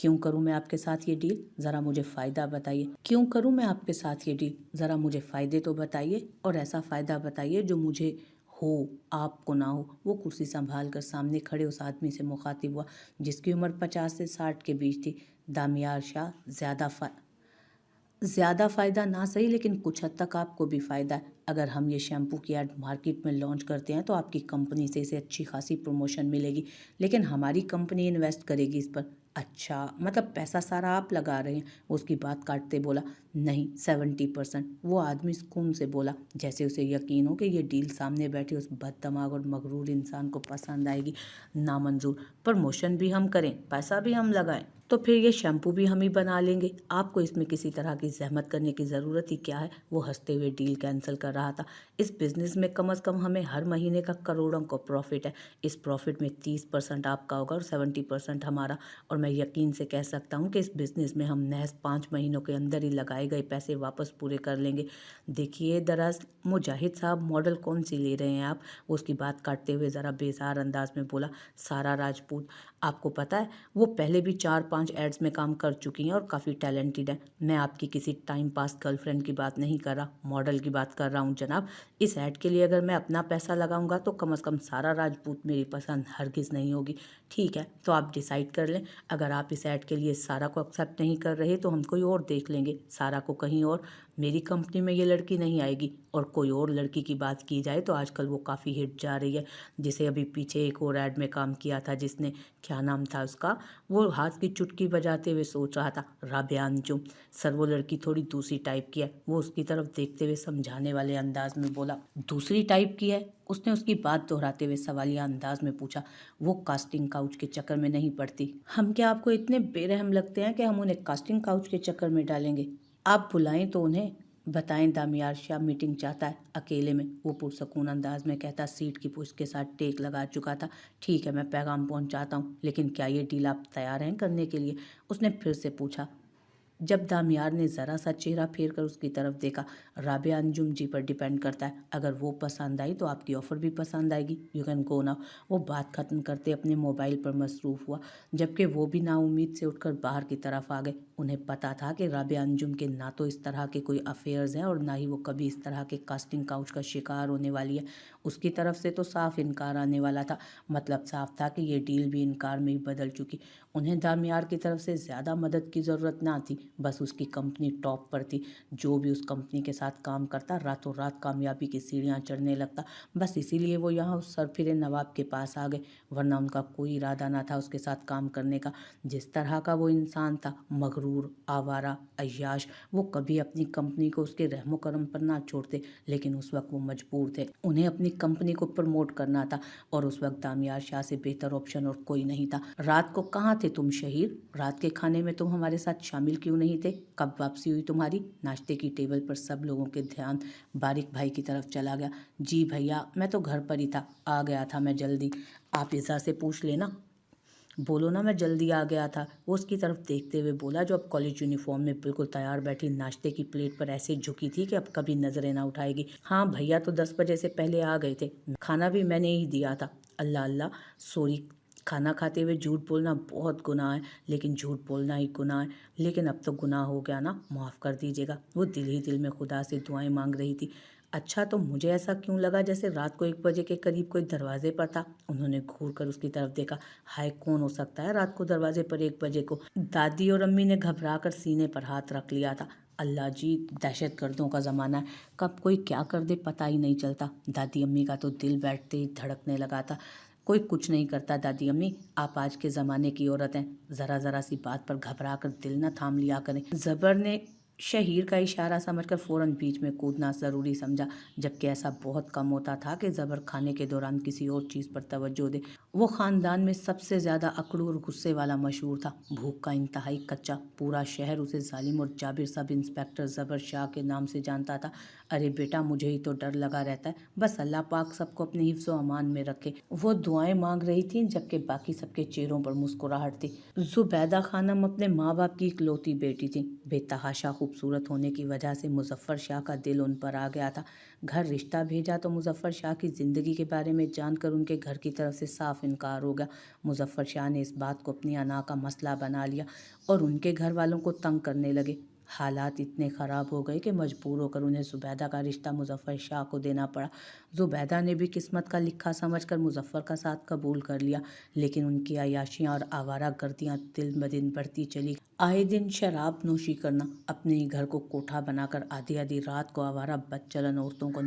کیوں کروں میں آپ کے ساتھ یہ ڈیل؟ ذرا مجھے فائدہ بتائیے۔ کیوں کروں میں آپ کے ساتھ یہ ڈیل؟ ذرا مجھے فائدے تو بتائیے، اور ایسا فائدہ بتائیے جو مجھے ہو، آپ کو نہ ہو۔ وہ کرسی سنبھال کر سامنے کھڑے اس آدمی سے مخاطب ہوا جس کی عمر 50 سے 60 کے بیچ تھی۔ دامیار شاہ، زیادہ فائدہ نہ صحیح لیکن کچھ حد تک آپ کو بھی فائدہ ہے۔ اگر ہم یہ شیمپو کی ایڈ مارکیٹ میں لانچ کرتے ہیں تو آپ کی کمپنی سے اسے اچھی خاصی پروموشن ملے گی، لیکن ہماری کمپنی انویسٹ کرے گی اس پر۔ اچھا، مطلب پیسہ سارا آپ لگا رہے ہیں؟ اس کی بات کاٹتے بولا، نہیں 70%۔ وہ آدمی سکون سے بولا جیسے اسے یقین ہو کہ یہ ڈیل سامنے بیٹھے اس بد دماغ اور مغرور انسان کو پسند آئے گی۔ نامنظور۔ پروموشن بھی ہم کریں، پیسہ بھی ہم لگائیں تو پھر یہ شیمپو بھی ہم ہی بنا لیں گے، آپ کو اس میں کسی طرح کی زحمت کرنے کی ضرورت ہی کیا ہے؟ وہ ہنستے ہوئے ڈیل کینسل کر رہا تھا۔ اس بزنس میں کم از کم ہمیں ہر مہینے کا کروڑوں کا پروفٹ ہے۔ اس پروفٹ میں 30% آپ کا ہوگا اور 70% ہمارا، اور میں یقین سے کہہ سکتا ہوں کہ اس بزنس میں ہم محض 5 مہینوں کے اندر ہی لگائے گئے پیسے واپس پورے کر لیں گے۔ دیکھیے دراصل مجاہد صاحب، ماڈل کون سی لے رہے ہیں آپ؟ وہ اس کی بات کاٹتے ہوئے ذرا بیزار انداز میں بولا، سارا راجپوت۔ آپ کو پتہ ہے وہ پہلے بھی 4-5 ایڈز میں کام کر چکی ہیں اور کافی ٹیلنٹڈ ہیں۔ میں آپ کی کسی ٹائم پاس گرل فرینڈ کی بات نہیں کر رہا، ماڈل کی بات کر رہا ہوں جناب۔ اس ایڈ کے لیے اگر میں اپنا پیسہ لگاؤں گا تو کم از کم سارا راجپوت میری پسند ہرگز نہیں ہوگی۔ ٹھیک ہے تو آپ ڈیسائیڈ کر لیں، اگر آپ اس ایڈ کے لیے سارا کو ایکسیپٹ نہیں کر رہے تو ہم کوئی اور دیکھ لیں گے، سارا کو کہیں اور۔ میری کمپنی میں یہ لڑکی نہیں آئے گی، اور کوئی اور لڑکی کی بات کی جائے تو آج کل وہ کافی ہٹ جا رہی ہے، جسے ابھی پیچھے ایک اور ایڈ میں کام کیا تھا جس نے، کیا نام تھا اس کا، وہ ہاتھ کی چٹکی بجاتے ہوئے سوچ رہا تھا، رابعہ انجم۔ سر وہ لڑکی تھوڑی دوسری ٹائپ کی ہے، وہ اس کی طرف دیکھتے ہوئے سمجھانے والے انداز میں بولا۔ دوسری ٹائپ کی ہے؟ اس نے اس کی بات دہراتے ہوئے سوالیہ انداز میں پوچھا۔ وہ کاسٹنگ کاؤچ کے چکر میں نہیں پڑتی۔ ہم کیا آپ کو اتنے بے رحم لگتے ہیں کہ ہم انہیں کاسٹنگ کاؤچ کے چکر میں ڈالیں گے؟ آپ بلائیں تو انہیں بتائیں دامیار شاہ میٹنگ چاہتا ہے اکیلے میں، وہ پرسکون انداز میں کہتا سیٹ کی پشت کے ساتھ ٹیک لگا چکا تھا۔ ٹھیک ہے میں پیغام پہنچاتا ہوں، لیکن کیا یہ ڈیل آپ تیار ہیں کرنے کے لیے؟ اس نے پھر سے پوچھا۔ جب دامیار نے ذرا سا چہرہ پھیر کر اس کی طرف دیکھا، رابعہ انجم جی پر ڈیپینڈ کرتا ہے، اگر وہ پسند آئی تو آپ کی آفر بھی پسند آئے گی، یو کین گو ناؤ۔ وہ بات ختم کرتے اپنے موبائل پر مصروف ہوا، جبکہ وہ بھی نا امید سے اٹھ کر باہر کی طرف آ گئے۔ انہیں پتا تھا کہ رابعہ انجم کے نہ تو اس طرح کے کوئی افیئرز ہیں اور نہ ہی وہ کبھی اس طرح کے کاسٹنگ کاؤچ کا شکار ہونے والی ہے۔ اس کی طرف سے تو صاف انکار آنے والا تھا، مطلب صاف تھا کہ یہ ڈیل بھی انکار میں ہی بدل چکی۔ انہیں دامیار کی طرف سے زیادہ مدد کی ضرورت نہ تھی، بس اس کی کمپنی ٹاپ پر تھی، جو بھی اس کمپنی کے ساتھ کام کرتا راتوں رات کامیابی کی سیڑھیاں چڑھنے لگتا۔ بس اسی لیے وہ یہاں اس سرفرے نواب کے پاس آ گئے، ورنہ ان کا کوئی ارادہ نہ تھا اس کے ساتھ کام کرنے کا۔ جس طرح کا وہ انسان تھا، مغرور، آوارہ، عیاش، وہ کبھی اپنی کمپنی کو اس کے رحم و کرم پر نہ چھوڑتے، لیکن اس وقت وہ مجبور تھے، انہیں اپنی کمپنی کو پروموٹ کرنا تھا، اور اس وقت دامیار شاہ سے بہتر آپشن اور کوئی نہیں تھا۔ رات کو کہاں تھے تم شہیر؟ رات کے کھانے میں تم ہمارے ساتھ شامل کیوں نہیں تھے؟ کب واپسی ہوئی تمہاری؟ ناشتے کی ٹیبل پر سب لوگوں کے دھیان باریک بھائی کی طرف چلا گیا۔ جی بھیا، میں تو گھر پر ہی تھا، آ گیا تھا میں جلدی۔ آپ عزا سے پوچھ لینا، بولو نا میں جلدی آ گیا تھا۔ وہ اس کی طرف دیکھتے ہوئے بولا جو اب کالج یونیفارم میں بالکل تیار بیٹھی ناشتے کی پلیٹ پر ایسے جھکی تھی کہ اب کبھی نظریں نہ اٹھائے گی۔ ہاں بھیا تو 10 بجے سے پہلے آ گئے تھے، کھانا بھی میں نے ہی دیا تھا۔ اللہ اللہ، سوری، کھانا کھاتے ہوئے جھوٹ بولنا بہت گناہ ہے، لیکن جھوٹ بولنا ہی گناہ ہے، لیکن اب تو گناہ ہو گیا نا، معاف کر دیجیے گا۔ وہ دل ہی دل میں خدا سے دعائیں مانگ رہی تھی۔ اچھا تو مجھے ایسا کیوں لگا جیسے رات کو 1 بجے کے قریب کوئی دروازے پر تھا؟ انہوں نے گھور کر اس کی طرف دیکھا۔ ہائے، کون ہو سکتا ہے رات کو دروازے پر 1 بجے کو؟ دادی اور امی نے گھبرا کر سینے پر ہاتھ رکھ لیا تھا۔ اللہ جی، دہشت گردوں کا زمانہ ہے، کب کوئی کیا کر دے پتہ ہی نہیں چلتا۔ دادی امی کا تو دل بیٹھتے ہی دھڑکنے لگا تھا۔ کوئی کچھ نہیں کرتا دادی امی، آپ آج کے زمانے کی عورت ہیں، ذرا سی بات پر گھبرا کر دل نہ تھام لیا کریں۔ زبر نے شہیر کا اشارہ سمجھ کر فوراً بیچ میں کودنا ضروری سمجھا، جبکہ ایسا بہت کم ہوتا تھا کہ زبر کھانے کے دوران کسی اور چیز پر توجہ دے۔ وہ خاندان میں سب سے زیادہ اکڑو اور غصے والا مشہور تھا، بھوک کا انتہائی کچا، پورا شہر اسے ظالم اور جابر سب انسپکٹر زبر شاہ کے نام سے جانتا تھا۔ ارے بیٹا، مجھے ہی تو ڈر لگا رہتا ہے، بس اللہ پاک سب کو اپنے حفظ و امان میں رکھے۔ وہ دعائیں مانگ رہی تھیں جبکہ باقی سب کے چہروں پر مسکراہٹ تھی۔ زبیدہ خانم اپنے ماں باپ کی اکلوتی بیٹی تھیں، بے تحاشا खूबसूरत होने की वजह से मुजफ्फर शाह का दिल उन पर आ गया था। घर रिश्ता भेजा तो मुजफ्फर शाह की ज़िंदगी के बारे में जानकर उनके घर की तरफ से साफ इनकार हो गया। मुजफ्फर शाह ने इस बात को अपनी अना का मसला बना लिया और उनके घर वालों को तंग करने लगे। हालात इतने ख़राब हो गए कि मजबूर होकर उन्हें ज़ुबैदा का रिश्ता मुजफ्फर शाह को देना पड़ा। ज़ुबैदा ने भी किस्मत का लिखा समझकर मुजफ्फर का साथ कबूल कर लिया, लेकिन उनकी अय्याशियाँ और आवारा गर्दियाँ दिन ब दिन बढ़ती चली। आए दिन शराब नोशी करना, अपने ही घर को कोठा बनाकर आधी आधी रात को आवारा बदचलन औरतों को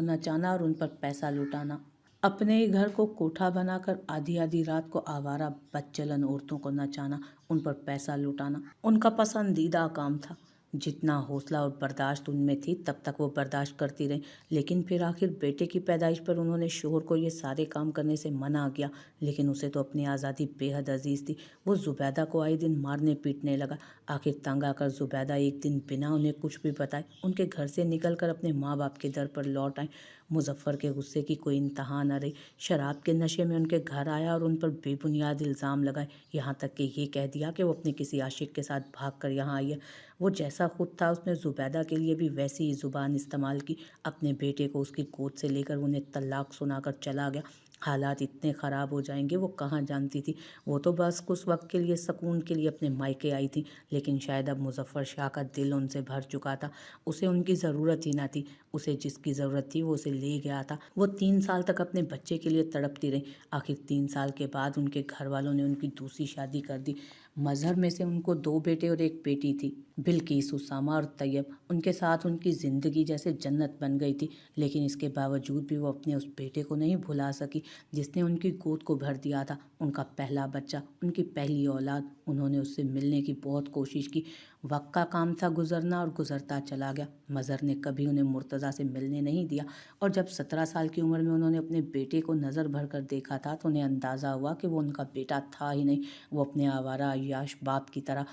नचाना और उन पर पैसा लुटाना। अपने ही घर को कोठा बनाकर आधी आधी रात को आवारा बदचलन औरतों को नचाना, उन पर पैसा लुटाना उनका पसंदीदा काम था। जितना हौसला और बर्दाश्त उनमें थी तब तक वो बर्दाश्त करती रहीं, लेकिन फिर आखिर बेटे की पैदाइश पर उन्होंने शोहर को ये सारे काम करने से मना किया। लेकिन उसे तो अपनी आज़ादी बेहद अजीज़ थी। वो ज़ुबैदा को आए दिन मारने पीटने लगा। आखिर तंग आकर ज़ुबैदा एक दिन बिना उन्हें कुछ भी बताए उनके घर से निकलकर अपने माँ बाप के दर पर लौट आई। मुजफ्फर के गुस्से की कोई इंतहा न रही। शराब के नशे में उनके घर आया और उन पर बेबुनियाद इल्ज़ाम लगाए, यहाँ तक कि ये कह दिया कि वो अपने किसी आशिक के साथ भाग कर यहाँ आई है। वो जैसा खुद था उसने ज़ुबैदा के लिए भी वैसी ही ज़ुबान इस्तेमाल की। अपने बेटे को उसकी गोद से लेकर उन्हें तलाक सुनाकर चला गया। हालात इतने ख़राब हो जाएंगे वो कहाँ जानती थी। वो तो बस कुछ वक्त के लिए सुकून के लिए अपने मायके आई थी, लेकिन शायद अब मुजफ्फर शाह का दिल उनसे भर चुका था। उसे उनकी ज़रूरत ही ना थी। उसे जिसकी ज़रूरत थी वो उसे ले गया था। वो 3 साल तक अपने बच्चे के लिए तड़पती रही। आखिर 3 साल के बाद उनके घर वालों ने उनकी दूसरी शादी कर दी। मज़हर में से उनको 2 बेटे और 1 बेटी थी, बिल्किस, उसामा और तैयब। उनके साथ उनकी ज़िंदगी जैसे जन्नत बन गई थी, लेकिन इसके बावजूद भी वो अपने उस बेटे को नहीं भुला सकी जिसने उनकी गोद को भर दिया था। उनका पहला बच्चा, उनकी पहली औलाद। उन्होंने उससे मिलने की बहुत कोशिश की। वक्त का काम था गुजरना और गुजरता चला गया। मज़हर ने कभी उन्हें मुर्तज़ा से मिलने नहीं दिया और जब 17 साल की उम्र में उन्होंने अपने बेटे को नज़र भर कर देखा था तो उन्हें अंदाज़ा हुआ कि वो उनका बेटा था ही नहीं। वो अपने आवारा अय्याश बाप की तरह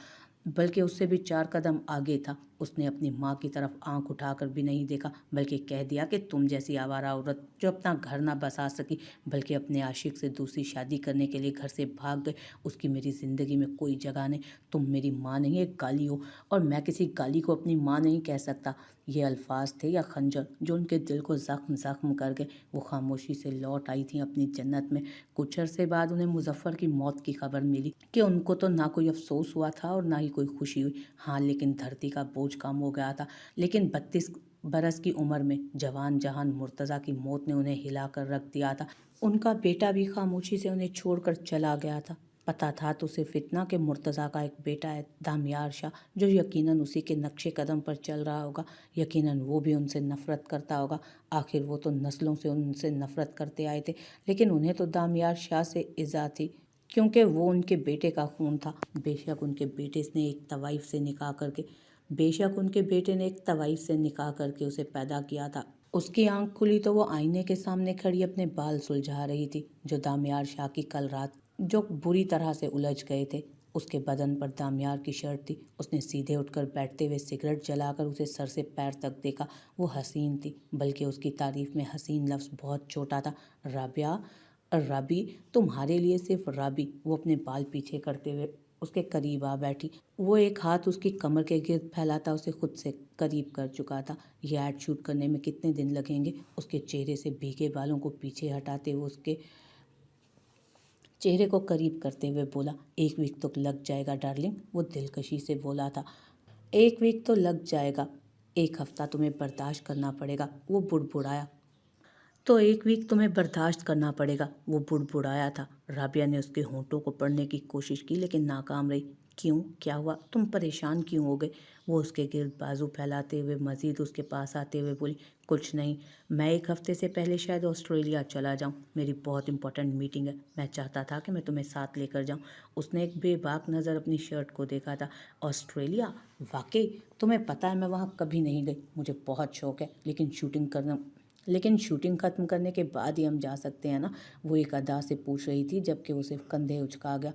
बल्कि उससे भी 4 कदम आगे था। उसने अपनी माँ की तरफ आंख उठाकर भी नहीं देखा, बल्कि कह दिया कि तुम जैसी आवारा औरत जो अपना घर ना बसा सकी बल्कि अपने आशिक से दूसरी शादी करने के लिए घर से भाग गए, उसकी मेरी ज़िंदगी में कोई जगह नहीं। तुम मेरी माँ नहीं, एक गाली हो, और मैं किसी गाली को अपनी माँ नहीं कह सकता। ये अल्फाज थे या खंजर जो उनके दिल को ज़ख्म ज़ख्म कर गए। वो खामोशी से लौट आई थी अपनी जन्नत में। कुछ अरसे बाद उन्हें मुजफ्फर की मौत की खबर मिली कि उनको तो ना कोई अफसोस हुआ था और ना ही कोई खुशी हुई। हाँ, लेकिन धरती का बोझ कम हो गया था। लेकिन 32 बरस की उम्र में जवान जहान मुर्तज़ा की मौत ने उन्हें हिला कर रख दिया था। उनका बेटा भी खामोशी से उन्हें छोड़कर चला गया था। पता था तो सिर्फ इतना कि मुर्तज़ा का एक बेटा है, दामियार शाह, जो यकीनन उसी के नक्शे कदम पर चल रहा होगा। यकीनन वो भी उनसे नफ़रत करता होगा। आखिर वो तो नस्लों से उनसे नफ़रत करते आए थे, लेकिन उन्हें तो दामियार शाह से इज़्ज़ा थी क्योंकि वो उनके बेटे का खून था। बेशक उनके बेटे ने एक तवाइफ से निकाह करके उसे पैदा किया था। उसकी आंख खुली तो वो आईने के सामने खड़ी अपने बाल सुलझा रही थी, जो दामियार शाह की कल रात जो बुरी तरह से उलझ गए थे। उसके बदन पर दामियार की शर्ट थी। उसने सीधे उठकर बैठते हुए सिगरेट जलाकर उसे सर से पैर तक देखा। वो हसीन थी, बल्कि उसकी तारीफ में हसीन लफ्ज़ बहुत छोटा था। राबिया, राबी, तुम्हारे लिए सिर्फ राबी। वो अपने बाल पीछे करते हुए उसके करीब आ बैठी। वो एक हाथ उसकी कमर के गिर्द फैलाता उसे खुद से करीब कर चुका था। ये ऐड शूट करने में कितने दिन लगेंगे? उसके चेहरे से भीगे बालों को पीछे हटाते हुए उसके चेहरे को करीब करते हुए बोला, 1 वीक तो लग जाएगा डार्लिंग। वो दिलकशी से बोला था। 1 वीक तो लग जाएगा, 1 हफ्ता तुम्हें बर्दाश्त करना पड़ेगा। वो बुड़बुड़ाया। तो 1 वीक तुम्हें बर्दाश्त करना पड़ेगा, वो बुड़बुड़ाया था। राबिया ने उसके होंठों को पढ़ने की कोशिश की लेकिन नाकाम रही। क्यों, क्या हुआ, तुम परेशान क्यों हो गए? वो उसके गिर्द बाजू फैलाते हुए मज़ीद उसके पास आते हुए बोली, कुछ नहीं, मैं 1 हफ्ते से पहले शायद ऑस्ट्रेलिया चला जाऊं। मेरी बहुत इंपॉर्टेंट मीटिंग है। मैं चाहता था कि मैं तुम्हें साथ लेकर जाऊं। उसने एक बेबाक नज़र अपनी शर्ट को देखा था। ऑस्ट्रेलिया? वाकई? तुम्हें पता है मैं वहाँ कभी नहीं गई। मुझे बहुत शौक़ है, लेकिन शूटिंग ख़त्म करने के बाद ही हम जा सकते हैं ना? वो एक अदा से पूछ रही थी, जबकि वो सिर्फ कंधे उचका गया।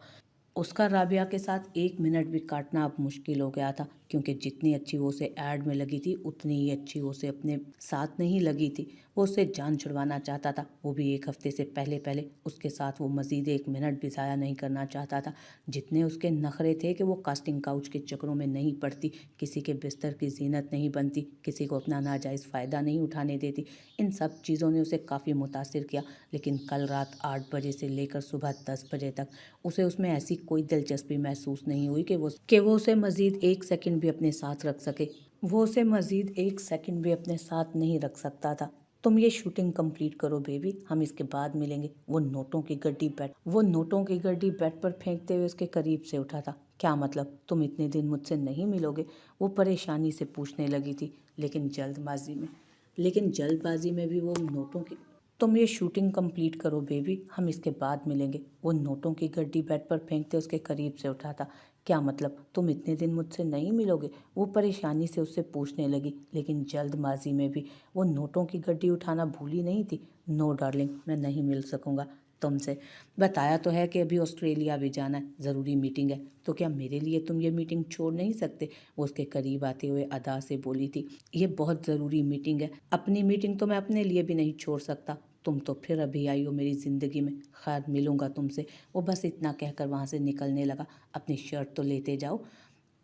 उसका राबिया के साथ 1 मिनट भी काटना अब मुश्किल हो गया था। क्योंकि जितनी अच्छी वो उसे ऐड में लगी थी उतनी ही अच्छी वो उसे अपने साथ नहीं लगी थी। वो उससे जान छुड़वाना चाहता था, वो भी 1 हफ्ते से पहले उसके साथ वो मज़ीद 1 मिनट भी ज़ाया नहीं करना चाहता था। जितने उसके नखरे थे कि वो कास्टिंग काउच के चक्करों में नहीं पड़ती, किसी के बिस्तर की ज़ीनत नहीं बनती, किसी को अपना नाजायज़ फ़ायदा नहीं उठाने देती, इन सब चीज़ों ने उसे काफ़ी मुतासिर किया। लेकिन कल रात 8 बजे से लेकर सुबह 10 बजे तक उसे उसमें ऐसी कोई दिलचस्पी महसूस नहीं हुई कि वो उसे मज़ीद 1 सेकंड भी अपने साथ रख सके। वो उसे मज़ीद 1 सेकंड भी अपने साथ नहीं रख सकता था। तुम ये शूटिंग कंप्लीट करो बेबी, हम इसके बाद मिलेंगे। वो नोटों की गड्डी बेड पर फेंकते हुए उसके करीब से उठा था। क्या मतलब, तुम इतने दिन मुझसे नहीं मिलोगे? वो परेशानी से पूछने लगी थी, लेकिन जल्दबाजी में भी वो नोटों की तुम ये शूटिंग कंप्लीट करो बेबी, हम इसके बाद मिलेंगे। वो नोटों की गड्डी बेड पर फेंकते उसके करीब से उठा था। क्या मतलब, तुम इतने दिन मुझसे नहीं मिलोगे? वो परेशानी से उससे पूछने लगी, लेकिन जल्दबाजी में भी वो नोटों की गड्डी उठाना भूली नहीं थी। नो डार्लिंग, मैं नहीं मिल सकूँगा तुमसे। बताया तो है कि अभी ऑस्ट्रेलिया भी जाना है, ज़रूरी मीटिंग है। तो क्या मेरे लिए तुम ये मीटिंग छोड़ नहीं सकते? वो उसके करीब आते हुए अदा से बोली थी। ये बहुत ज़रूरी मीटिंग है, अपनी मीटिंग तो मैं अपने लिए भी नहीं छोड़ सकता। तुम तो फिर अभी आई हो मेरी ज़िंदगी में, खैर मिलूँगा तुमसे। वो बस इतना कहकर वहाँ से निकलने लगा। अपनी शर्ट तो लेते जाओ।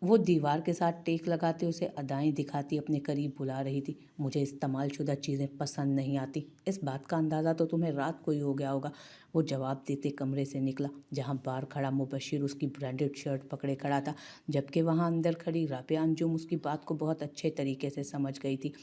वो दीवार के साथ टेक लगाते उसे अदाएं दिखाती अपने करीब बुला रही थी। मुझे इस्तेमालशुदा चीज़ें पसंद नहीं आती, इस बात का अंदाज़ा तो तुम्हें रात को ही हो गया होगा। वो जवाब देते कमरे से निकला, जहाँ बाहर खड़ा मुबशिर उसकी ब्रांडेड शर्ट पकड़े खड़ा था, जबकि वहाँ अंदर खड़ी राबिया अंजुम उसकी बात को बहुत अच्छे तरीके से समझ गई थी।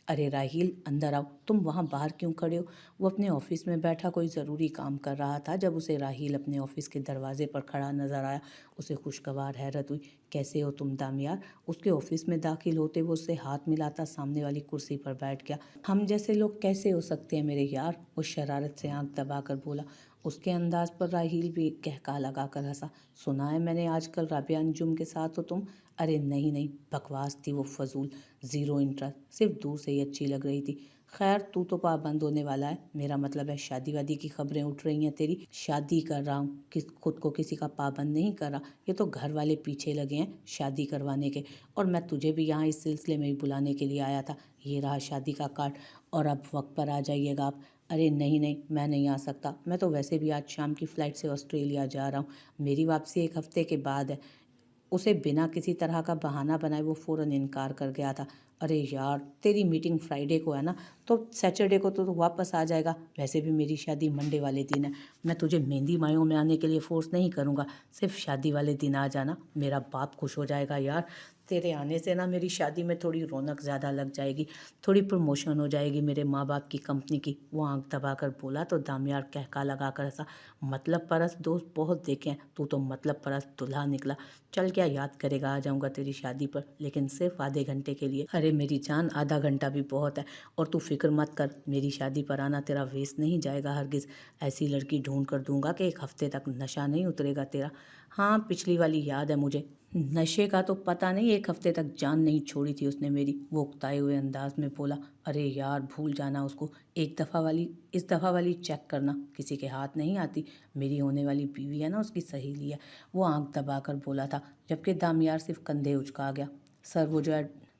अरे राहील, अंदर आओ, तुम वहाँ बाहर क्यों खड़े हो? वो अपने ऑफिस में बैठा कोई ज़रूरी काम कर रहा था जब उसे राहील अपने ऑफिस के दरवाजे पर खड़ा नजर आया। उसे खुशगवार हैरत हुई। कैसे हो तुम दामियार? उसके ऑफिस में दाखिल होते वो उससे हाथ मिलाता सामने वाली कुर्सी पर बैठ गया। हम जैसे लोग कैसे हो सकते हैं मेरे यार? वो शरारत से आंख दबाकर बोला। उसके अंदाज पर राहील भी कहका लगाकर हंसा। सुना है मैंने आजकल राबिया अंजुम के साथ हो तुम? अरे नहीं नहीं, बकवास थी वो, फजूल, ज़ीरो इंटरेस्ट, सिर्फ दूर से ही अच्छी लग रही थी। खैर तू तो पाबंद होने वाला है, मेरा मतलब है शादी वादी की खबरें उठ रही हैं तेरी। शादी कर रहा हूँ, खुद को किसी का पाबंद नहीं कर रहा, ये तो घर वाले पीछे लगे हैं शादी करवाने के। और मैं तुझे भी यहाँ इस सिलसिले में ही बुलाने के लिए आया था। ये रहा शादी का कार्ड, और अब वक्त पर आ जाइएगा आप। अरे नहीं नहीं, मैं नहीं आ सकता, मैं तो वैसे भी आज शाम की फ़्लाइट से ऑस्ट्रेलिया जा रहा हूँ, मेरी वापसी 1 हफ्ते के बाद है। उसे बिना किसी तरह का बहाना बनाए वो फ़ौरन इनकार कर गया था। अरे यार, तेरी मीटिंग फ्राइडे को है ना, तो सैटरडे को तो तू वापस आ जाएगा। वैसे भी मेरी शादी मंडे वाले दिन है। मैं तुझे मेहंदी मायों में आने के लिए फ़ोर्स नहीं करूँगा, सिर्फ शादी वाले दिन आ जाना, मेरा बाप खुश हो जाएगा यार। तेरे आने से ना मेरी शादी में थोड़ी रौनक ज़्यादा लग जाएगी, थोड़ी प्रमोशन हो जाएगी मेरे माँ बाप की कंपनी की। वो आंख दबाकर बोला तो दामियार कहका लगाकर हंसा। मतलब परस्त दोस्त बहुत देखे हैं, तू तो मतलब परस्त दुल्हा निकला। चल क्या याद करेगा, आ जाऊँगा तेरी शादी पर, लेकिन सिर्फ आधे घंटे के लिए। अरे मेरी जान, आधा घंटा भी बहुत है, और तू फिक्र मत कर, मेरी शादी पर आना तेरा वेस्ट नहीं जाएगा हरगिज़। ऐसी लड़की ढूंढ कर दूंगा कि 1 हफ्ते तक नशा नहीं उतरेगा तेरा। हाँ, पिछली वाली याद है मुझे, नशे का तो पता नहीं 1 हफ्ते तक जान नहीं छोड़ी थी उसने मेरी। वो उकताए हुए अंदाज में बोला। अरे यार, भूल जाना उसको, इस दफ़ा वाली चेक करना, किसी के हाथ नहीं आती, मेरी होने वाली बीवी है ना, उसकी सहेली है। वो आंख दबाकर बोला था, जबकि दामियार सिर्फ कंधे उचका गया।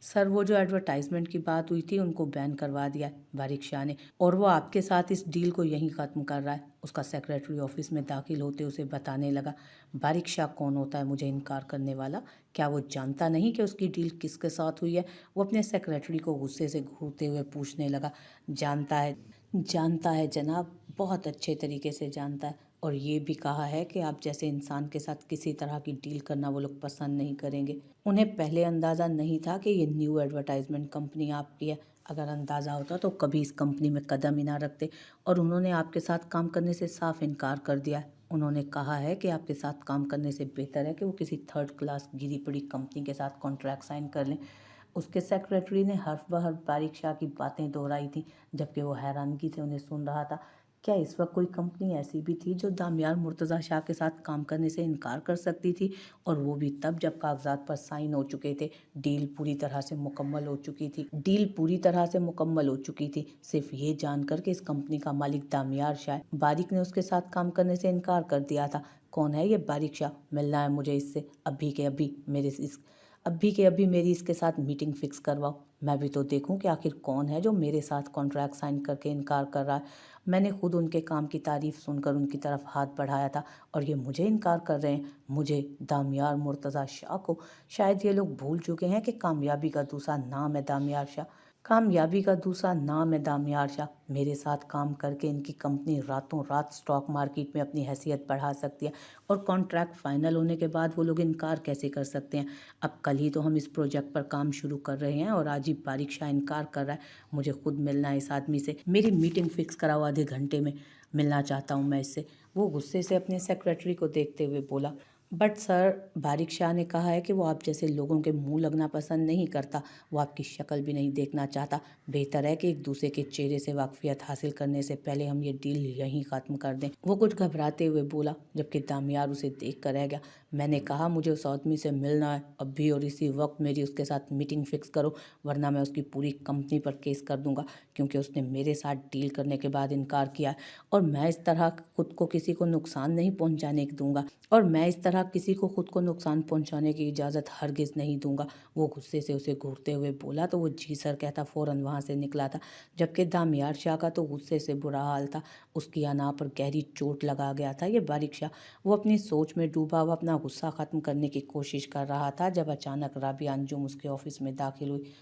सर वो जो एडवर्टाइजमेंट की बात हुई थी उनको बैन करवा दिया है बारिक शाह ने, और वो आपके साथ इस डील को यहीं ख़त्म कर रहा है। उसका सेक्रेटरी ऑफिस में दाखिल होते उसे बताने लगा। बारिक शाह कौन होता है मुझे इनकार करने वाला? क्या वो जानता नहीं कि उसकी डील किसके साथ हुई है? वो अपने सेक्रेटरी को गुस्से से घूरते हुए पूछने लगा। जानता है जनाब, बहुत अच्छे तरीके से जानता है, और ये भी कहा है कि आप जैसे इंसान के साथ किसी तरह की डील करना वो लोग पसंद नहीं करेंगे। उन्हें पहले अंदाज़ा नहीं था कि ये न्यू एडवर्टाइजमेंट कंपनी आपकी है। अगर अंदाज़ा होता तो कभी इस कंपनी में कदम ही ना रखते, और उन्होंने आपके साथ काम करने से साफ इनकार कर दिया है। उन्होंने कहा है कि आपके साथ काम करने से बेहतर है कि वो किसी थर्ड क्लास गिरी पड़ी कंपनी के साथ कॉन्ट्रैक्ट साइन कर लें। उसके सेक्रेटरी ने हर्फ बहर्फ बारिक शाह की बातें दोहराई थी, जबकि वो हैरानगी से उन्हें सुन रहा था। क्या इस वक्त कोई कंपनी ऐसी भी थी जो दामियार मुर्तज़ा शाह के साथ काम करने से इनकार कर सकती थी? और वो भी तब जब कागजात पर साइन हो चुके थे, डील पूरी तरह से मुकम्मल हो चुकी थी। सिर्फ ये जानकर कि इस कंपनी का मालिक दामियार शाह है, बारिक ने उसके साथ काम करने से इनकार कर दिया था। कौन है ये बारिक शाह? मिलना है मुझे इससे, अभी के अभी अभी के अभी मेरी इसके साथ मीटिंग फिक्स करवाओ, मैं भी तो देखूं कि आखिर कौन है जो मेरे साथ कॉन्ट्रैक्ट साइन करके इनकार कर रहा है। मैंने खुद उनके काम की तारीफ सुनकर उनकी तरफ हाथ बढ़ाया था और ये मुझे इनकार कर रहे हैं, मुझे, दामियार मुर्तज़ा शाह को। शायद ये लोग भूल चुके हैं कि कामयाबी का दूसरा नाम है दामियार शाह। कामयाबी का दूसरा नाम है दामियार शाह। मेरे साथ काम करके इनकी कंपनी रातों रात स्टॉक मार्केट में अपनी हैसियत बढ़ा सकती है, और कॉन्ट्रैक्ट फाइनल होने के बाद वो लोग इनकार कैसे कर सकते हैं। अब कल ही तो हम इस प्रोजेक्ट पर काम शुरू कर रहे हैं और आज ही बारिक शाह इनकार कर रहा है। मुझे खुद मिलना है इस आदमी से, मेरी मीटिंग फिक्स कराओ, आधे घंटे में मिलना चाहता हूँ मैं इससे। वो गुस्से से अपने सेक्रेटरी को देखते हुए बोला, बट सर, बारिक शाह ने कहा है कि वो आप जैसे लोगों के मुंह लगना पसंद नहीं करता, वो आपकी शक्ल भी नहीं देखना चाहता। बेहतर है कि एक दूसरे के चेहरे से वाकफियत हासिल करने से पहले हम ये डील यहीं ख़त्म कर दें। वो कुछ घबराते हुए बोला, जबकि दामियार उसे देख कर रह गया। मैंने कहा मुझे उस आदमी से मिलना है अभी और इसी वक्त मेरी उसके साथ मीटिंग फिक्स करो, वरना मैं उसकी पूरी कंपनी पर केस कर दूंगा, क्योंकि उसने मेरे साथ डील करने के बाद इनकार किया है और मैं इस तरह खुद को किसी को नुकसान नहीं पहुंचाने दूंगा और मैं इस तरह किसी को खुद को नुकसान पहुंचाने की इजाज़त हरगिज़ नहीं दूंगा। वो गुस्से से उसे घूरते हुए बोला तो वो जी सर कहता फ़ौरन वहाँ से निकला था, जबकि दामियार शाह का तो गुस्से से बुरा हाल था। उसकी अना पर गहरी चोट लगा गया था ये बारिक शाह। वो अपनी सोच में डूबा हुआ अपना गुस्सा ख़त्म करने की कोशिश कर रहा था जब अचानक राबिया अंजुम उसके ऑफिस में दाखिल हुई।